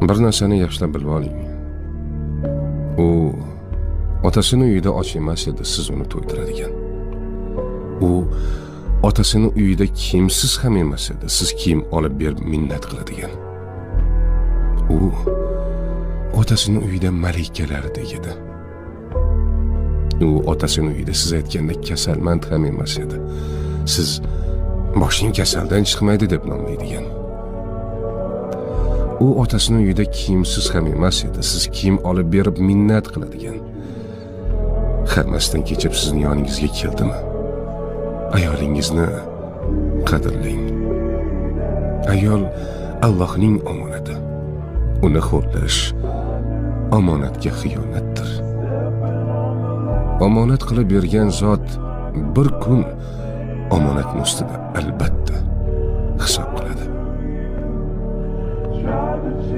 Bir narsani yaxshilab bilib oling. U otasini uyida och emas edi, siz uni to'ydiradigan. U otasini uyida kiyimsiz ham emas edi, siz kiyim olib berib minnat qiladigan. U otasini uyida malikalardek edi. U otasini uyida siz aytgandek kasalmand ham emas edi. Siz boshing kasaldan chiqmaydi deb nomlaydigan. U otasini uyida kiyimsiz ham emas edi. Siz kiyim olib berib minnat qiladigan. Hammasidan kechib sizning yoningizga keldimi? Ayolingizni qadrlang. Ayol Allohning omonati. Uni xo'rlash omonatga xiyonatdir. Omonat qilib bergan zot bir kun omonatning ustida albatta